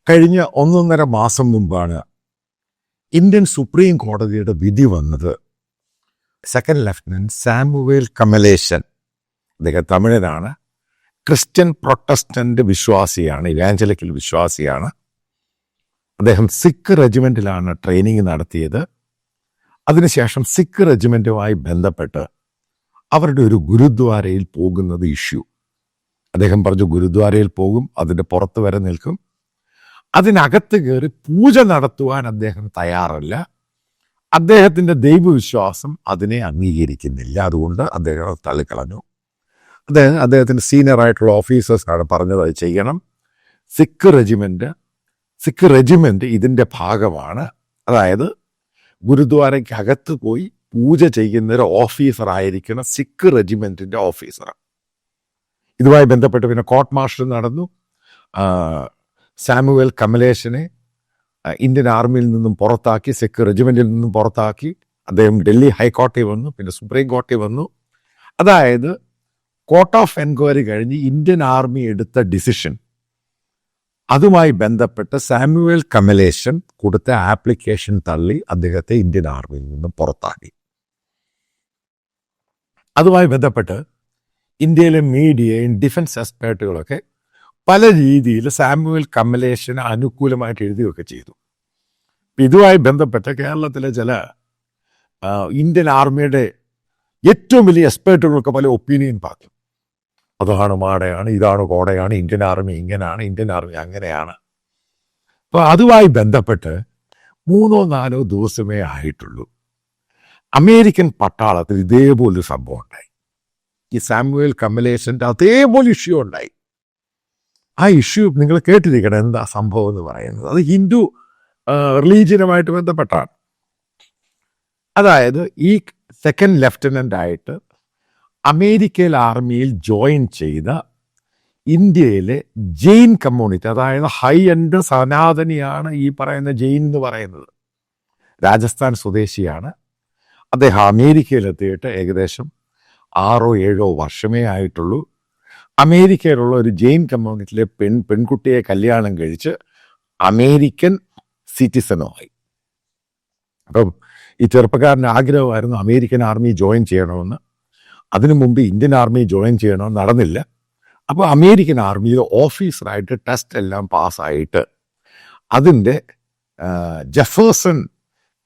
കഴിഞ്ഞ 1.5 മാസം മുമ്പാണ് ഇന്ത്യൻ സുപ്രീം കോടതിയുടെ വിധി വന്നത്. സെക്കൻഡ് ലഫ്റ്റനന്റ് സാമുവേൽ കമലേശൻ, അദ്ദേഹം തമിഴനാണ്, ക്രിസ്ത്യൻ പ്രൊട്ടസ്റ്റന്റ് വിശ്വാസിയാണ്, ഇവാഞ്ചലിക്കൽ വിശ്വാസിയാണ്. അദ്ദേഹം സിഖ് റെജിമെന്റിലാണ് ട്രെയിനിങ് നടത്തിയത്. അതിനുശേഷം സിഖ് റെജിമെന്റുമായി ബന്ധപ്പെട്ട് അവരുടെ ഒരു ഗുരുദ്വാരയിൽ പോകുന്നത് ഇഷ്യൂ. അദ്ദേഹം പറഞ്ഞു ഗുരുദ്വാരയിൽ പോകും, അതിൻ്റെ പുറത്ത് വരെ നിൽക്കും, അതിനകത്ത് കയറി പൂജ നടത്തുവാൻ അദ്ദേഹം തയ്യാറല്ല. അദ്ദേഹത്തിൻ്റെ ദൈവവിശ്വാസം അതിനെ അംഗീകരിക്കുന്നില്ല. അതുകൊണ്ട് അദ്ദേഹം തള്ളിക്കളഞ്ഞു. അദ്ദേഹത്തിൻ്റെ സീനിയറായിട്ടുള്ള ഓഫീസേഴ്സാണ് പറഞ്ഞത് അത് ചെയ്യണം. സിഖ് റെജിമെന്റ് ഇതിൻ്റെ ഭാഗമാണ്. അതായത് ഗുരുദ്വാരയ്ക്കകത്ത് പോയി പൂജ ചെയ്യുന്ന ഒരു ഓഫീസർ ആയിരിക്കണം, സിഖ് റെജിമെന്റിന്റെ ഓഫീസർ. ഇതുമായി ബന്ധപ്പെട്ട് പിന്നെ കോർട്ട് മാർഷൽ നടന്നു. സാമുവേൽ കമലേശനെ ഇന്ത്യൻ ആർമിയിൽ നിന്നും പുറത്താക്കി, സിഖ് റെജിമെന്റിൽ നിന്നും പുറത്താക്കി. അദ്ദേഹം ഡൽഹി ഹൈക്കോടതി വന്നു, പിന്നെ സുപ്രീം കോടതി വന്നു. അതായത് കോർട്ട് ഓഫ് എൻക്വയറി കഴിഞ്ഞ് ഇന്ത്യൻ ആർമി എടുത്ത ഡിസിഷൻ, അതുമായി ബന്ധപ്പെട്ട് സാമുവേൽ കമലേശൻ കൊടുത്ത ആപ്ലിക്കേഷൻ തള്ളി അദ്ദേഹത്തെ ഇന്ത്യൻ ആർമിയിൽ നിന്നും പുറത്താക്കി. അതുമായി ബന്ധപ്പെട്ട് ഇന്ത്യയിലെ മീഡിയയും ഡിഫൻസ് എക്സ്പേർട്ടുകളൊക്കെ പല രീതിയിൽ സാമുവേൽ കമലേശന് അനുകൂലമായിട്ട് എഴുതുകയൊക്കെ ചെയ്തു. ഇതുമായി ബന്ധപ്പെട്ട് കേരളത്തിലെ ചില ഇന്ത്യൻ ആർമിയുടെ ഏറ്റവും വലിയ എക്സ്പേർട്ടുകളൊക്കെ പല ഒപ്പീനിയൻ പറഞ്ഞു. അതാണ് മാടയാണ്, ഇതാണ് കോടയാണ്, ഇന്ത്യൻ ആർമി ഇങ്ങനെയാണ്, ഇന്ത്യൻ ആർമി അങ്ങനെയാണ്. അപ്പോൾ അതുമായി ബന്ധപ്പെട്ട് 3-4 ദിവസമേ ആയിട്ടുള്ളൂ, അമേരിക്കൻ പട്ടാളത്തിൽ ഇതേപോലൊരു സംഭവം ഉണ്ടായി. ഈ സാമുവേൽ കമലേശൻ്റെ അതേപോലെ ഇഷ്യൂ ഉണ്ടായി. ആ ഇഷ്യൂ നിങ്ങൾ കേട്ടിരിക്കണം, എന്താ സംഭവം എന്ന് പറയുന്നത്. അത് ഹിന്ദു റിലീജിയനുമായിട്ട് ബന്ധപ്പെട്ടാണ്. അതായത് ഈ സെക്കൻഡ് ലെഫ്റ്റനൻ്റ് ആയിട്ട് അമേരിക്കൻ ആർമിയിൽ ജോയിൻ ചെയ്ത ഇന്ത്യയിലെ ജെയിൻ കമ്മ്യൂണിറ്റി, അതായത് ഹൈ എൻഡ് സനാതനിയാണ് ഈ പറയുന്ന ജെയിൻ എന്ന് പറയുന്നത്. രാജസ്ഥാൻ സ്വദേശിയാണ്. അദ്ദേഹം അമേരിക്കയിലെത്തിയിട്ട് ഏകദേശം 6-7 വർഷമേ ആയിട്ടുള്ളൂ. അമേരിക്കയിലുള്ള ഒരു ജെയിൻ കമ്മ്യൂണിറ്റിയിലെ പെൺകുട്ടിയെ കല്യാണം കഴിച്ച് അമേരിക്കൻ സിറ്റിസണുമായി. അപ്പം ഈ ചെറുപ്പക്കാരൻ്റെ ആഗ്രഹമായിരുന്നു അമേരിക്കൻ ആർമി ജോയിൻ ചെയ്യണമെന്ന്. അതിനു മുമ്പ് ഇന്ത്യൻ ആർമി ജോയിൻ ചെയ്യണമെന്ന് നടന്നില്ല. അപ്പോൾ അമേരിക്കൻ ആർമിയിൽ ഓഫീസറായിട്ട് ടെസ്റ്റ് എല്ലാം പാസ്സായിട്ട് അതിൻ്റെ ജെഫേഴ്സൺ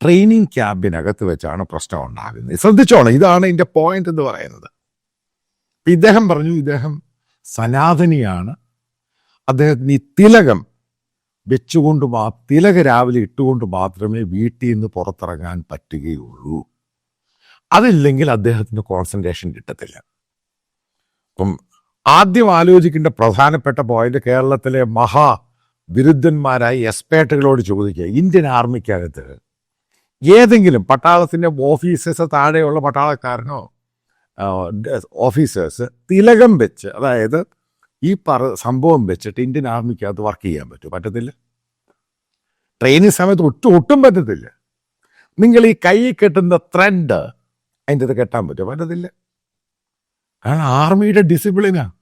ട്രെയിനിങ് ക്യാമ്പിനകത്ത് വെച്ചാണ് പ്രശ്നം ഉണ്ടാകുന്നത്. ശ്രദ്ധിച്ചോണം, ഇതാണ് ഇതിൻ്റെ പോയിന്റ് എന്ന് പറയുന്നത്. ഇദ്ദേഹം പറഞ്ഞു ഇദ്ദേഹം സനാതനിയാണ്, അദ്ദേഹത്തിന് ഈ തിലകം വെച്ചുകൊണ്ട് തിലക രാവിലെ ഇട്ടുകൊണ്ട് മാത്രമേ വീട്ടിൽ നിന്ന് പുറത്തിറങ്ങാൻ പറ്റുകയുള്ളൂ. അതില്ലെങ്കിൽ അദ്ദേഹത്തിന് കോൺസെൻട്രേഷൻ കിട്ടത്തില്ല. അപ്പം ആദ്യം ആലോചിക്കേണ്ട പ്രധാനപ്പെട്ട പോയിന്റ്, കേരളത്തിലെ മഹാവിരുദ്ധന്മാരായ എക്സ്പേർട്ടുകളോട് ചോദിക്കുക, ഇന്ത്യൻ ആർമിക്കകത്ത് ഏതെങ്കിലും പട്ടാളത്തിൻ്റെ ഓഫീസേഴ്സ് താഴെയുള്ള പട്ടാളക്കാരനോ ഓഫീസേഴ്സ് തിലകം വെച്ച്, അതായത് ഈ സംഭവം വെച്ചിട്ട് ഇന്ത്യൻ ആർമിക്കകത്ത് വർക്ക് ചെയ്യാൻ പറ്റത്തില്ല. ട്രെയിനിങ് സമയത്ത് ഒട്ടും പറ്റത്തില്ല. നിങ്ങൾ ഈ കൈ കെട്ടുന്ന ത്രെഡ് അതിൻ്റെ അത് കെട്ടാൻ പറ്റത്തില്ല. കാരണം ആർമിയുടെ ഡിസിപ്ലിനാണ്.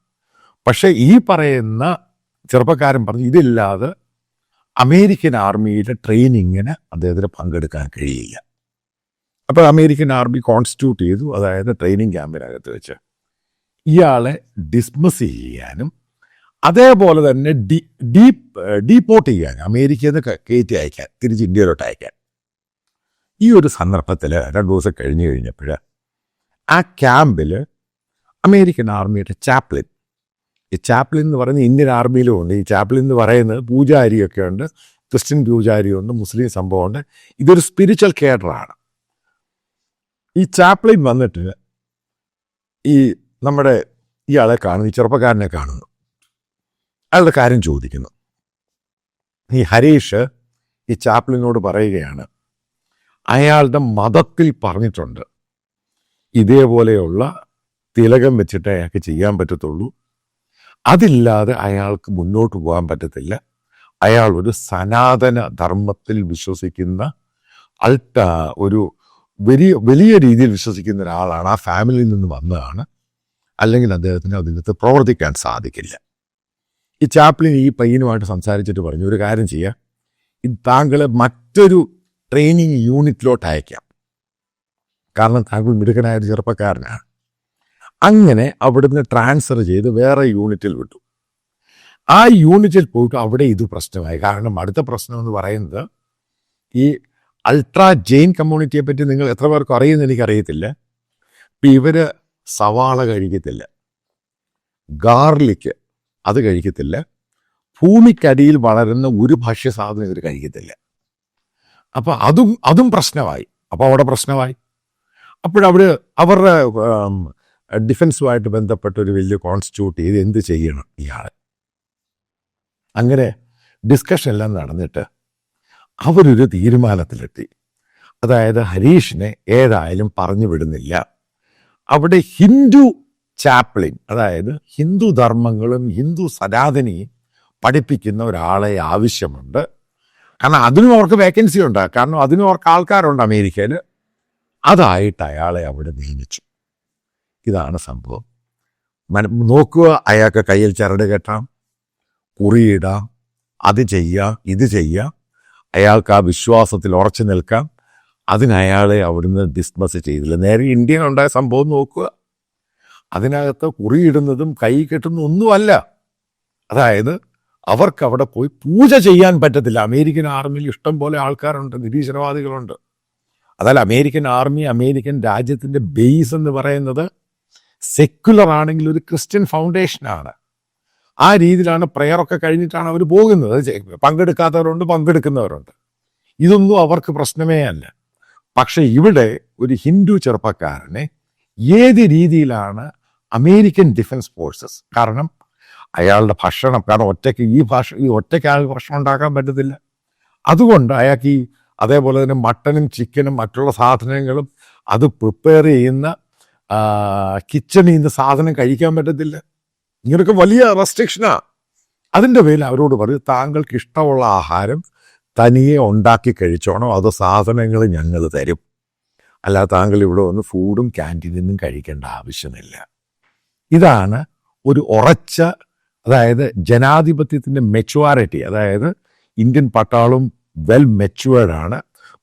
പക്ഷേ ഈ പറയുന്ന ചെറുപ്പക്കാരൻ പറഞ്ഞു ഇതില്ലാതെ അമേരിക്കൻ ആർമിയുടെ ട്രെയിനിങ്ങിന് അദ്ദേഹത്തിന് പങ്കെടുക്കാൻ കഴിയില്ല. അപ്പോൾ അമേരിക്കൻ ആർമി കോൺസ്റ്റിറ്റ്യൂട്ട് ചെയ്തു, അതായത് ട്രെയിനിങ് ക്യാമ്പിനകത്ത് വെച്ച് ഇയാളെ ഡിസ്മിസ് ചെയ്യാനും അതേപോലെ തന്നെ ഡീപ്പോർട്ട് ചെയ്യാനും, അമേരിക്കയിൽ നിന്ന് കയറ്റി അയക്കാൻ, തിരിച്ച് ഇന്ത്യയിലോട്ട് അയക്കാൻ. ഈ ഒരു സന്ദർഭത്തിൽ 2 ദിവസം കഴിഞ്ഞപ്പോൾ ആ ക്യാമ്പിൽ അമേരിക്കൻ ആർമിയുടെ ചാപ്ലിൻ, ഈ ചാപ്ലിൻ എന്ന് പറയുന്നത് ഇന്ത്യൻ ആർമിയിലും ഉണ്ട്. ഈ ചാപ്ലിൻ എന്ന് പറയുന്നത് പൂജാരിയൊക്കെ ഉണ്ട്, ക്രിസ്ത്യൻ പൂജാരിയുണ്ട്, മുസ്ലിം സംഭവമുണ്ട്. ഇതൊരു സ്പിരിച്വൽ കേഡറാണ്. ഈ ചാപ്ലിൻ വന്നിട്ട് ഈ നമ്മുടെ ഇയാളെ കാണുന്നു, ഈ ചെറുപ്പക്കാരനെ കാണുന്നു, അയാളുടെ കാര്യം ചോദിക്കുന്നു. ഈ ഹരീഷ് ഈ ചാപ്ലിനോട് പറയുകയാണ്, അയാളുടെ മതത്തിൽ പറഞ്ഞിട്ടുണ്ട് ഇതേപോലെയുള്ള തിലകം വെച്ചിട്ട് അയാൾക്ക് ചെയ്യാൻ പറ്റത്തുള്ളൂ, അതില്ലാതെ അയാൾക്ക് മുന്നോട്ട് പോകാൻ പറ്റത്തില്ല. അയാൾ ഒരു സനാതന ധർമ്മത്തിൽ വിശ്വസിക്കുന്ന ഒരു വലിയ രീതിയിൽ വിശ്വസിക്കുന്ന ഒരാളാണ്, ആ ഫാമിലിയിൽ നിന്ന് വന്നതാണ്, അല്ലെങ്കിൽ അദ്ദേഹത്തിന് അതിനകത്ത് പ്രവർത്തിക്കാൻ സാധിക്കില്ല. ഈ ചാപ്ലിൻ ഈ പയ്യനുമായിട്ട് സംസാരിച്ചിട്ട് പറഞ്ഞു, ഒരു കാര്യം ചെയ്യാം, ഇത് താങ്കളെ മറ്റൊരു ട്രെയിനിങ് യൂണിറ്റിലോട്ട് അയക്കാം, കാരണം താങ്കൾ മിടുക്കനായ ഒരു ചെറുപ്പക്കാരനാണ്. അങ്ങനെ അവിടുന്ന് ട്രാൻസ്ഫർ ചെയ്ത് വേറെ യൂണിറ്റിൽ വിട്ടു. ആ യൂണിറ്റിൽ പോയിട്ട് അവിടെ ഇത് പ്രശ്നമായി. കാരണം അടുത്ത പ്രശ്നം എന്ന് പറയുന്നത്, ഈ അൾട്രാ ജെയിൻ കമ്മ്യൂണിറ്റിയെ പറ്റി നിങ്ങൾ എത്ര പേർക്ക് അറിയുമെന്ന് എനിക്കറിയത്തില്ല. ഇപ്പം ഇവർ സവാള കഴിക്കത്തില്ല, ഗാർലിക്ക് അത് കഴിക്കത്തില്ല, ഭൂമിക്കടിയിൽ വളരുന്ന ഒരു ഭക്ഷ്യസാധനം ഇവർ കഴിക്കത്തില്ല. അപ്പം അതും പ്രശ്നമായി. അപ്പോൾ അവിടെ പ്രശ്നമായി. അവരുടെ ഡിഫൻസുമായിട്ട് ബന്ധപ്പെട്ട ഒരു വലിയ കോൺസ്റ്റിറ്റ്യൂട്ട് ചെയ്ത് എന്ത് ചെയ്യണം ഇയാൾ. അങ്ങനെ ഡിസ്കഷൻ എല്ലാം നടന്നിട്ട് അവരൊരു തീരുമാനത്തിലെത്തി. അതായത് ഹരീഷിനെ ഏതായാലും പറഞ്ഞു വിടുന്നില്ല. അവിടെ ഹിന്ദു ചാപ്ലിൻ, അതായത് ഹിന്ദു ധർമ്മങ്ങളും ഹിന്ദു സനാതനിയും പഠിപ്പിക്കുന്ന ഒരാളെ ആവശ്യമുണ്ട്. കാരണം അതിനും അവർക്ക് വേക്കൻസി ഉണ്ട്, കാരണം അതിനും അവർക്ക് ആൾക്കാരുണ്ട് അമേരിക്കയിൽ. അതായിട്ട് അയാളെ അവിടെ നിയമിച്ചു. ഇതാണ് സംഭവം. നോക്കുക, അയാൾക്ക് കയ്യിൽ ചരട് കെട്ടാം, കുറിയിടാം, അത് ചെയ്യാം, ഇത് ചെയ്യാം, അയാൾക്ക് ആ വിശ്വാസത്തിൽ ഉറച്ചു നിൽക്കാം. അതിനയാളെ അവിടുന്ന് ഡിസ്മസ് ചെയ്തില്ല. നേരെ ഇന്ത്യയിൽ ഉണ്ടായ സംഭവം നോക്കുക. അതിനകത്ത് കുറിയിടുന്നതും കൈ കെട്ടുന്നതും ഒന്നുമല്ല. അതായത് അവർക്ക് അവിടെ പോയി പൂജ ചെയ്യാൻ പറ്റത്തില്ല. അമേരിക്കൻ ആർമിയിൽ ഇഷ്ടം പോലെ ആൾക്കാരുണ്ട്, നിരീശ്വരവാദികളുണ്ട്. അതായത് അമേരിക്കൻ ആർമി, അമേരിക്കൻ രാജ്യത്തിൻ്റെ ബേസ് എന്ന് പറയുന്നത് സെക്യുലർ ആണെങ്കിൽ ഒരു ക്രിസ്ത്യൻ ഫൗണ്ടേഷനാണ്. ആ രീതിയിലാണ് പ്രെയറൊക്കെ കഴിഞ്ഞിട്ടാണ് അവർ പോകുന്നത്. പങ്കെടുക്കാത്തവരുണ്ട്, പങ്കെടുക്കുന്നവരുണ്ട്. ഇതൊന്നും അവർക്ക് പ്രശ്നമേ അല്ല. പക്ഷെ ഇവിടെ ഒരു ഹിന്ദു ചെറുപ്പക്കാരനെ ഏത് രീതിയിലാണ് അമേരിക്കൻ ഡിഫൻസ് ഫോഴ്സസ്, കാരണം അയാളുടെ ഭക്ഷണം, കാരണം ഒറ്റയ്ക്ക് ആൾക്ക് ഭക്ഷണം ഉണ്ടാക്കാൻ പറ്റത്തില്ല. അതുകൊണ്ട് അയാൾക്ക് അതേപോലെ തന്നെ മട്ടനും ചിക്കനും മറ്റുള്ള സാധനങ്ങളും അത് പ്രിപ്പയർ ചെയ്യുന്ന കിച്ചണിൽ നിന്ന് സാധനം കഴിക്കാൻ പറ്റത്തില്ല. ഇങ്ങനെയൊക്കെ വലിയ റെസ്ട്രിക്ഷനാണ്. അതിൻ്റെ പേരിൽ അവരോട് പറയും, താങ്കൾക്ക് ഇഷ്ടമുള്ള ആഹാരം തനിയെ ഉണ്ടാക്കി കഴിച്ചോണം, അത് സാധനങ്ങൾ ഞങ്ങൾ തരും, അല്ലാതെ താങ്കൾ ഇവിടെ വന്ന് ഫുഡും ക്യാൻറ്റീനിൽ നിന്നും കഴിക്കേണ്ട ആവശ്യമില്ല. ഇതാണ് ഒരു ഉറച്ച, അതായത് ജനാധിപത്യത്തിൻ്റെ മെച്യൂരിറ്റി. അതായത് ഇന്ത്യൻ പട്ടാളം വെൽ മെച്യൂർഡാണ്.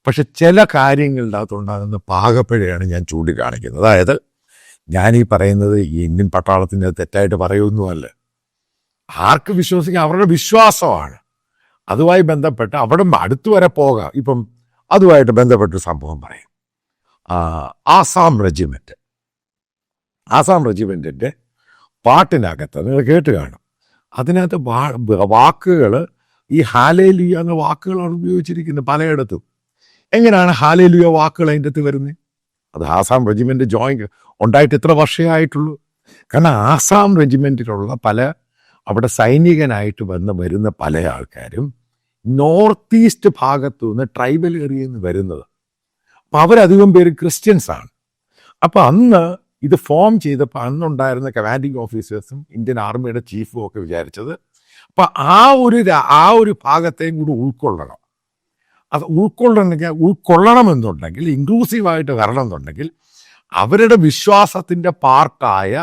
പക്ഷെ ചില കാര്യങ്ങളുടെ അകത്തുണ്ടാകുന്ന പാകപ്പിഴയാണ് ഞാൻ ചൂണ്ടിക്കാണിക്കുന്നത്. അതായത് ഞാനീ പറയുന്നത് ഈ ഇന്ത്യൻ പട്ടാളത്തിൻ്റെ തെറ്റായിട്ട് പറയുമൊന്നുമല്ല. ആർക്ക് വിശ്വസിക്കാം, അവരുടെ വിശ്വാസമാണ്. അതുമായി ബന്ധപ്പെട്ട് അവിടെ അടുത്ത് വരെ പോകാം. ഇപ്പം അതുമായിട്ട് ബന്ധപ്പെട്ടൊരു സംഭവം പറയും. ആസാം റെജിമെൻറ്റിൻ്റെ പാട്ടിനകത്ത് നിങ്ങൾ കേട്ട് കാണും. അതിനകത്ത് വാക്കുകൾ ഈ ഹാലേലുയ എന്ന വാക്കുകളാണ് ഉപയോഗിച്ചിരിക്കുന്നത് പലയിടത്തും. എങ്ങനെയാണ് ഹാലേലുയ വാക്കുകൾ അതിൻ്റെ അകത്ത് വരുന്നത്? അത് ആസാം റെജിമെൻറ്റ് ഉണ്ടായിട്ട് എത്ര വർഷമായിട്ടുള്ളൂ? കാരണം ആസാം റെജിമെൻറ്റിലുള്ള അവിടെ സൈനികനായിട്ട് വരുന്ന പല ആൾക്കാരും നോർത്ത് ഈസ്റ്റ് ഭാഗത്തു നിന്ന്, ട്രൈബൽ ഏരിയയിൽ നിന്ന് വരുന്നത്. അപ്പം അവരധികം പേര് ക്രിസ്ത്യൻസാണ്. അപ്പം അന്ന് ഇത് ഫോം ചെയ്തപ്പോൾ അന്നുണ്ടായിരുന്ന കമാൻഡിങ് ഓഫീസേഴ്സും ഇന്ത്യൻ ആർമിയുടെ ചീഫും ഒക്കെ വിചാരിച്ചത്, അപ്പം ആ ഒരു ഭാഗത്തെയും കൂടി ഉൾക്കൊള്ളണം. അത് ഉൾക്കൊള്ളണമെന്നുണ്ടെങ്കിൽ, ഇൻക്ലൂസീവായിട്ട് വരണം എന്നുണ്ടെങ്കിൽ അവരുടെ വിശ്വാസത്തിൻ്റെ പാർട്ടായ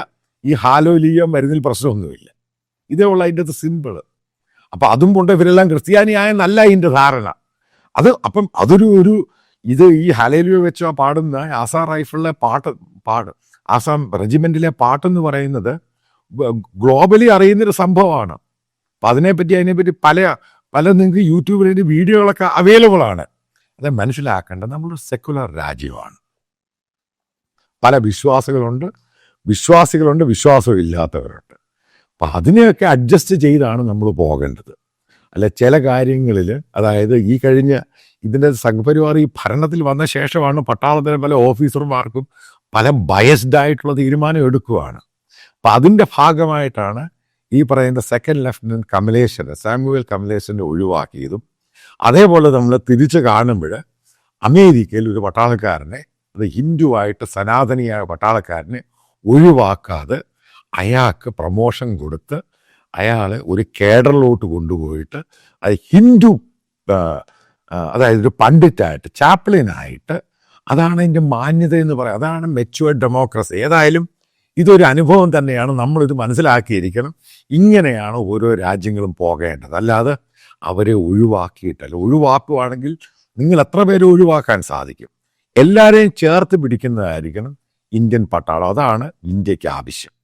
ഈ ഹാലോലിയം വരുന്നതിൽ പ്രശ്നമൊന്നുമില്ല. ഇതേ ഉള്ള അതിൻ്റെ അത് സിമ്പിള്. അപ്പം അതും കൊണ്ട് ഇവരെല്ലാം ക്രിസ്ത്യാനിയായെന്നല്ല ഇതിൻ്റെ ധാരണ. അപ്പം ഇത് ഈ ഹാലേലുയ വെച്ച് പാടുന്ന ആസാം റൈഫിളിലെ പാട്ട് ആസാം റെജിമെൻറ്റിലെ പാട്ടെന്ന് പറയുന്നത് ഗ്ലോബലി അറിയുന്നൊരു സംഭവമാണ്. അപ്പം അതിനെപ്പറ്റി പല നിങ്ങൾക്ക് യൂട്യൂബിൽ അതിൻ്റെ വീഡിയോകളൊക്കെ അവൈലബിൾ ആണ്. അത് മനസ്സിലാക്കേണ്ടത് നമ്മളൊരു സെക്കുലർ രാജ്യമാണ്. പല വിശ്വാസികളുണ്ട്, വിശ്വാസം ഇല്ലാത്തവരുണ്ട്. അപ്പം അതിനെയൊക്കെ അഡ്ജസ്റ്റ് ചെയ്താണ് നമ്മൾ പോകേണ്ടത്. അല്ല ചില കാര്യങ്ങളിൽ, അതായത് ഈ കഴിഞ്ഞ ഇതിൻ്റെ സംഘപരിവാർ ഈ ഭരണത്തിൽ വന്ന ശേഷമാണ് പട്ടാളത്തിലെ പല ഓഫീസർമാർക്കും പല ബയസ്ഡ് ആയിട്ടുള്ള തീരുമാനം എടുക്കുകയാണ്. അപ്പം അതിൻ്റെ ഭാഗമായിട്ടാണ് ഈ പറയുന്ന സെക്കൻഡ് ലെഫ്റ്റനൻറ്റ് സാമുവൽ കമലേശനെ ഒഴിവാക്കിയതും. അതേപോലെ നമ്മൾ തിരിച്ച് കാണുമ്പോൾ അമേരിക്കയിൽ ഒരു പട്ടാളക്കാരനെ, അത് ഹിന്ദുവായിട്ട് സനാതനിയായ പട്ടാളക്കാരനെ ഒഴിവാക്കാതെ അയാൾക്ക് പ്രമോഷൻ കൊടുത്ത് അയാളെ ഒരു കേഡറിലോട്ട് കൊണ്ടുപോയിട്ട് അത് ഹിന്ദു, അതായത് ഒരു പണ്ഡിറ്റായിട്ട്, ചാപ്ലിനായിട്ട്, അതാണ് അതിൻ്റെ മാന്യത എന്ന് പറയുക. അതാണ് മെച്യൂർഡ് ഡെമോക്രസി. ഏതായാലും ഇതൊരു അനുഭവം തന്നെയാണ്. നമ്മളിത് മനസ്സിലാക്കിയിരിക്കണം. ഇങ്ങനെയാണ് ഓരോ രാജ്യങ്ങളും പോകേണ്ടത്. അല്ലാതെ അവരെ ഒഴിവാക്കിയിട്ടല്ല. ഒഴിവാക്കുവാണെങ്കിൽ നിങ്ങൾ എത്ര പേരെ ഒഴിവാക്കാൻ സാധിക്കും? എല്ലാവരെയും ചേർത്ത് പിടിക്കുന്നതായിരിക്കണം ഇന്ത്യൻ പട്ടാളം. അതാണ് ഇന്ത്യക്ക് ആവശ്യം.